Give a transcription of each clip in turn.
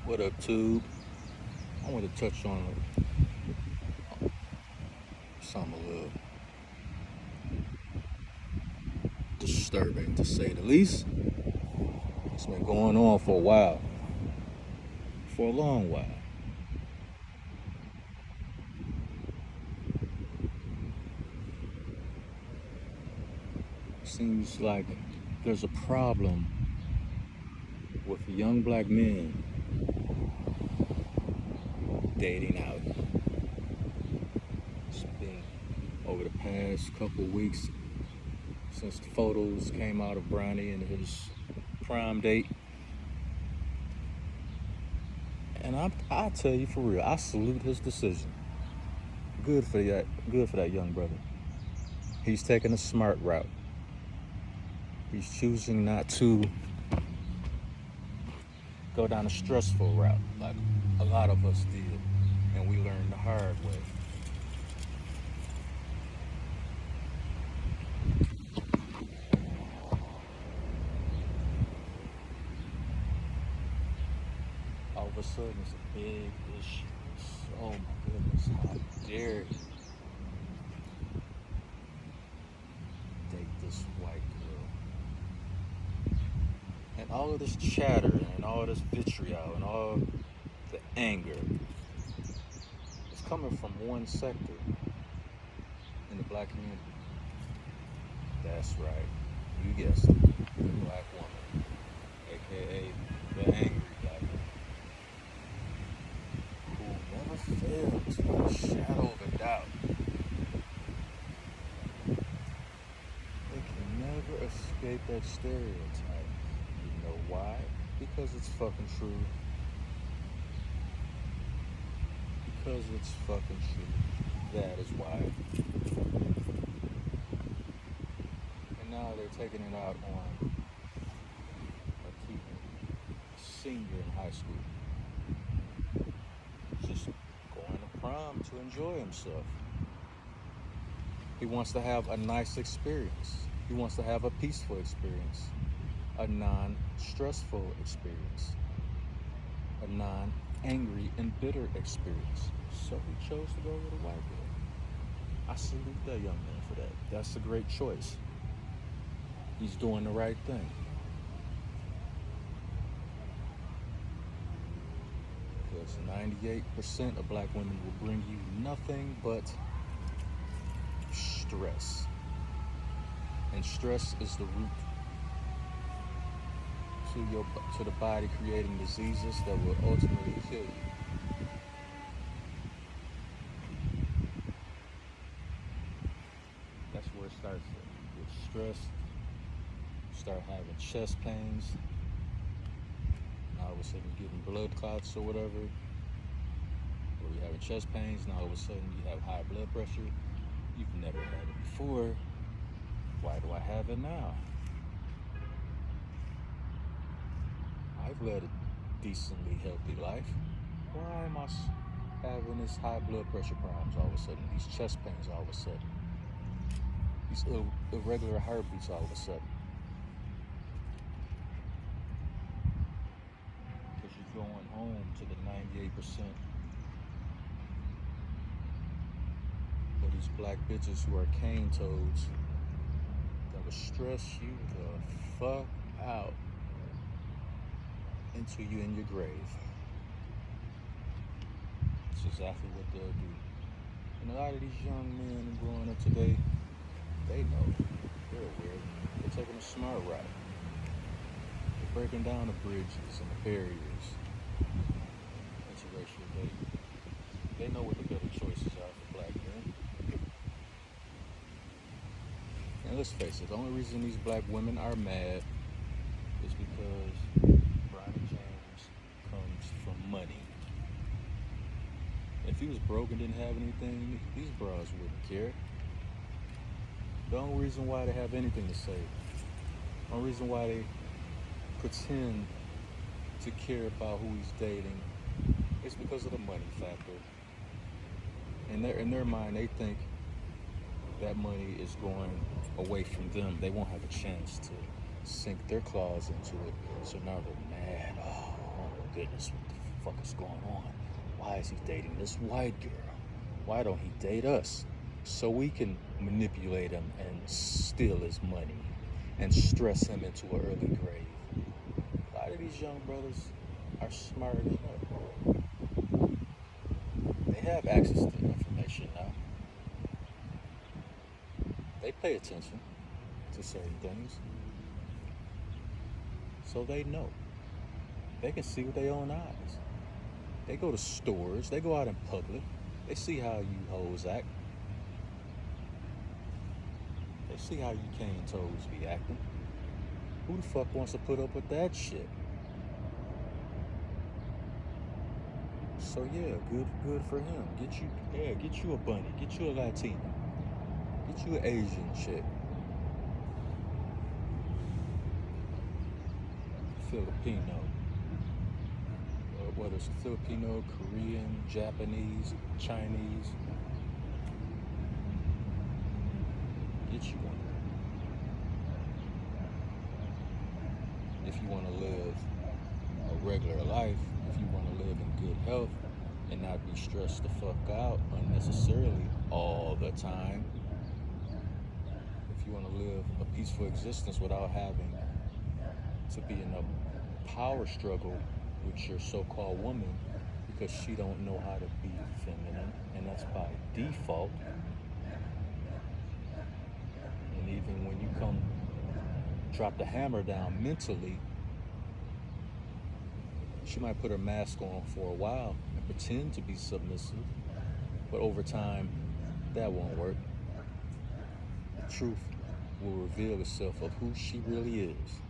What up, Tube? I want to touch on something a little disturbing, to say the least. It's been going on for a while, for a long while. Seems like there's a problem with young black men dating out. It's been over the past couple of weeks since the photos came out of Bronny and his prom date. And I tell you for real, I salute his decision. Good for that young brother. He's taking a smart route. He's choosing not to go down a stressful route like a lot of us did, and we learned the hard way. All of a sudden, it's a big issue. Oh my goodness, how dare he date this white girl? And all of this chatter and all this vitriol and all the anger is coming from one sector in the black community. That's right, you guessed it, the black woman, aka the angry black woman, who never fails in a shadow of a doubt. They can never escape that stereotype. You know why? Because it's fucking true. Because it's fucking true. That is why. And now they're taking it out on a senior in high school. Just going to prom to enjoy himself. He wants to have a nice experience. He wants to have a peaceful experience, a non-stressful experience, a non-angry and bitter experience. So he chose to go with a white girl. I salute that young man for that. That's a great choice. He's doing the right thing. Because 98% of black women will bring you nothing but stress. And stress is the root to the body creating diseases that will ultimately kill you. That's where it starts. You get stressed, start having chest pains, now all of a sudden you're getting blood clots or whatever, or you're having chest pains, now all of a sudden you have high blood pressure. You've never had it before. Why do I have it now? I've led a decently healthy life. Why am I having this high blood pressure problems all of a sudden? These chest pains all of a sudden? These irregular heartbeats all of a sudden? Because you're going home to the 98% of these black bitches who are cane toads that will stress you the fuck out until you in your grave. It's exactly what they'll do. And a lot of these young men growing up today, they know. They're aware. They're taking a smart route. They're breaking down the bridges and the barriers into racial dating. They know what the better choices are for black men. And let's face it, the only reason these black women are mad is because Bronny James comes from money. If he was broke and didn't have anything, these bras wouldn't care. The only reason why they have anything to say, the only reason why they pretend to care about who he's dating is because of the money factor. In their mind, they think that money is going away from them. They won't have a chance to sink their claws into it. So now they're mad. Oh my goodness, Fuck is going on? Why is he dating this white girl? Why don't he date us? So we can manipulate him and steal his money and stress him into an early grave. A lot of these young brothers are smarter than us. They have access to information now. They pay attention to certain things. So they know. They can see with their own eyes. They go to stores. They go out in public. They see how you hoes act. They see how you cane toes be acting. Who the fuck wants to put up with that shit? So yeah, good for him. Get you a bunny. Get you a Latina. Get you an Asian chick. Filipino. Whether it's Filipino, Korean, Japanese, Chinese. Get you one. If you want to live a regular life, if you want to live in good health and not be stressed the fuck out unnecessarily all the time, if you want to live a peaceful existence without having to be in a power struggle with your so-called woman because she don't know how to be feminine, and that's by default. And even when you come drop the hammer down mentally, she might put her mask on for a while and pretend to be submissive, but over time that won't work. The truth will reveal itself of who she really is.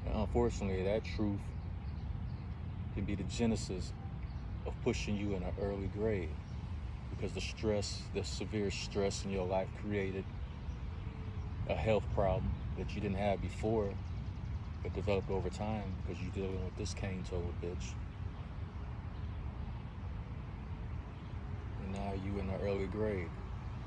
And unfortunately, that truth can be the genesis of pushing you in an early grave, because the severe stress in your life created a health problem that you didn't have before, but developed over time because you're dealing with this cane-toed bitch. And now you in an early grave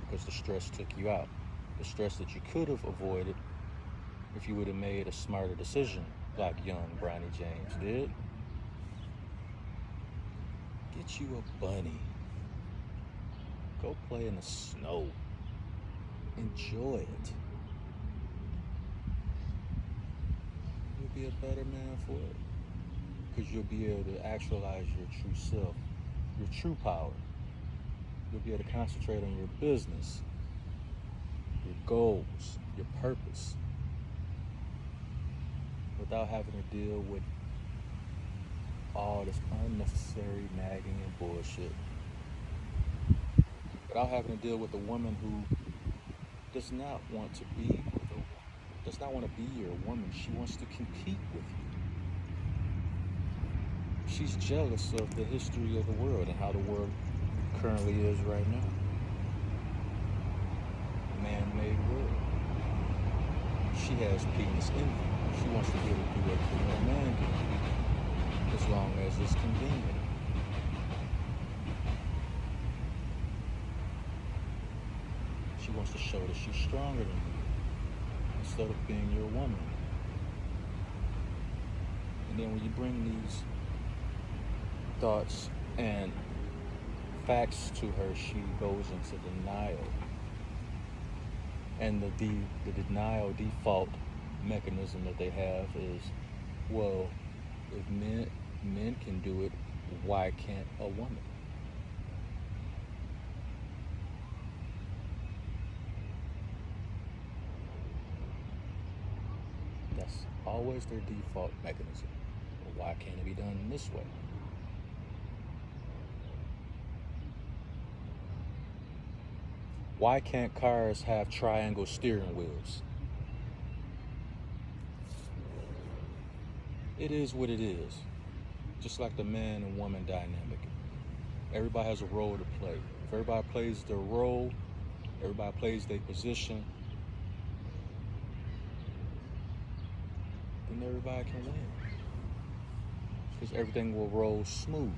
because the stress took you out. The stress that you could have avoided if you would have made a smarter decision, like young Bronny James did. Get you a bunny. Go play in the snow. Enjoy it. You'll be a better man for it. Because you'll be able to actualize your true self, your true power. You'll be able to concentrate on your business, your goals, your purpose, without having to deal with all this unnecessary nagging and bullshit. Without having to deal with a woman who does not want to be your woman. She wants to compete with you. She's jealous of the history of the world and how the world currently is right now. Man-made world. She has penis envy. She wants to be able to do everything a man can do, as long as it's convenient. She wants to show that she's stronger than you, instead of being your woman. And then when you bring these thoughts and facts to her, she goes into denial. And the denial default mechanism that they have is, well, if men can do it, why can't a woman? That's always their default mechanism. Well, why can't it be done in this way? Why can't cars have triangle steering wheels? It is what it is. Just like the man and woman dynamic. Everybody has a role to play. If everybody plays their role, everybody plays their position, then everybody can win. Because everything will roll smooth.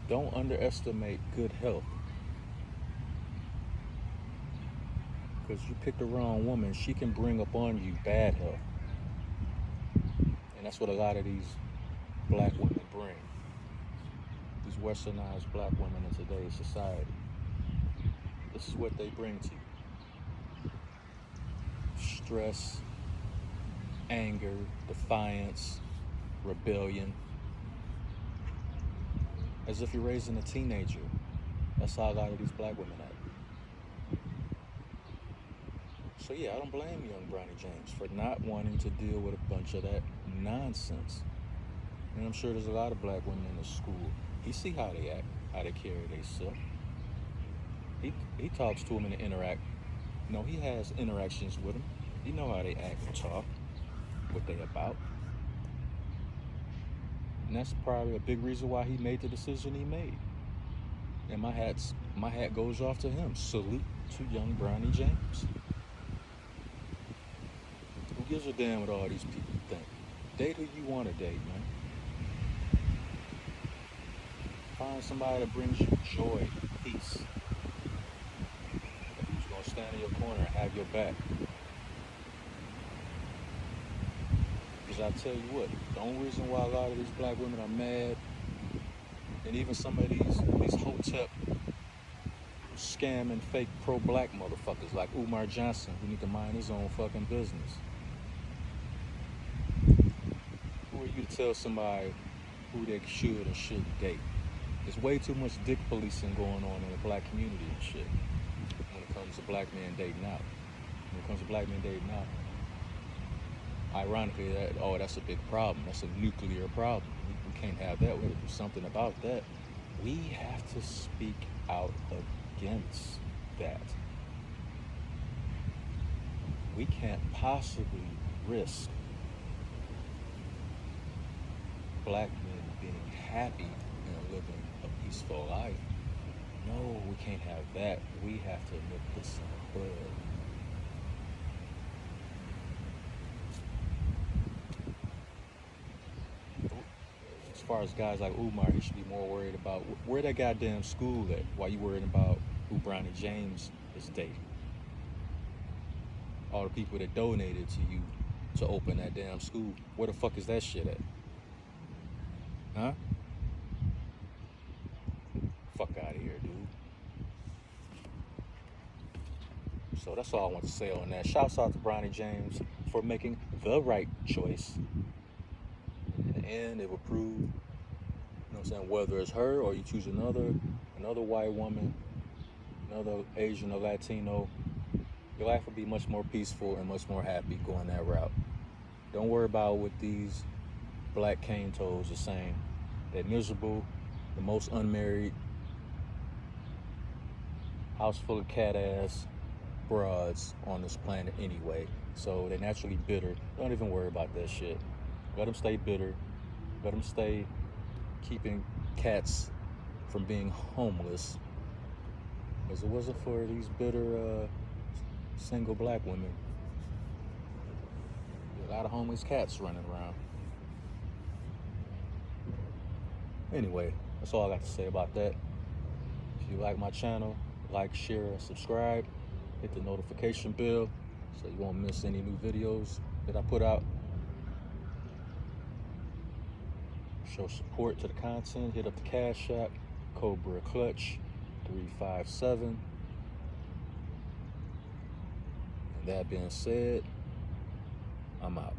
Don't underestimate good health. Because you pick the wrong woman, she can bring upon you bad health. And that's what a lot of these black women bring. These westernized black women in today's society. This is what they bring to you. Stress, anger, defiance, rebellion. As if you're raising a teenager. That's how a lot of these black women act. So yeah, I don't blame young Bronny James for not wanting to deal with a bunch of that nonsense. And I'm sure there's a lot of black women in the school. He see how they act, how they carry themselves. He talks to them and interact. No, he has interactions with them. He know how they act and talk, what they about. And that's probably a big reason why he made the decision he made. And my hat goes off to him. Salute to young Bronny James. Who gives a damn what all these people think? Date who you want to date, man. Find somebody that brings you joy, peace. Who's gonna stand in your corner and have your back. Because I tell you what, the only reason why a lot of these black women are mad, and even some of these hotep scamming fake pro-black motherfuckers like Umar Johnson, who need to mind his own fucking business. Who are you to tell somebody who they should and shouldn't date? There's way too much dick policing going on in the black community and shit when it comes to black men dating out. When it comes to black men dating out, ironically, that's a big problem. That's a nuclear problem. We can't have that. We have to do something about that. We have to speak out against that. We can't possibly risk black men being happy and living a peaceful life. No, we can't have that. We have to nip this in the bud. As far as guys like Umar, he should be more worried about where that goddamn school at. Why you worried about who Bronny James is dating? All the people that donated to you to open that damn school, where the fuck is that shit at? Huh? Fuck out of here, dude. So that's all I want to say on that. Shouts out to Bronny James for making the right choice. In the end, it will prove, you know what I'm saying, whether it's her or you choose another white woman, another Asian or Latino, your life will be much more peaceful and much more happy going that route. Don't worry about what these black cane toes are saying. They're miserable, the most unmarried, house full of cat ass broads on this planet anyway. So they're naturally bitter. Don't even worry about that shit. Let them stay bitter. Let them stay keeping cats from being homeless. Because it wasn't for these bitter single black women, a lot of homeless cats running around. Anyway, that's all I got to say about that. If you like my channel, like, share, and subscribe. Hit the notification bell so you won't miss any new videos that I put out. Show support to the content. Hit up the Cash App, Cobra Clutch 357. And that being said, I'm out.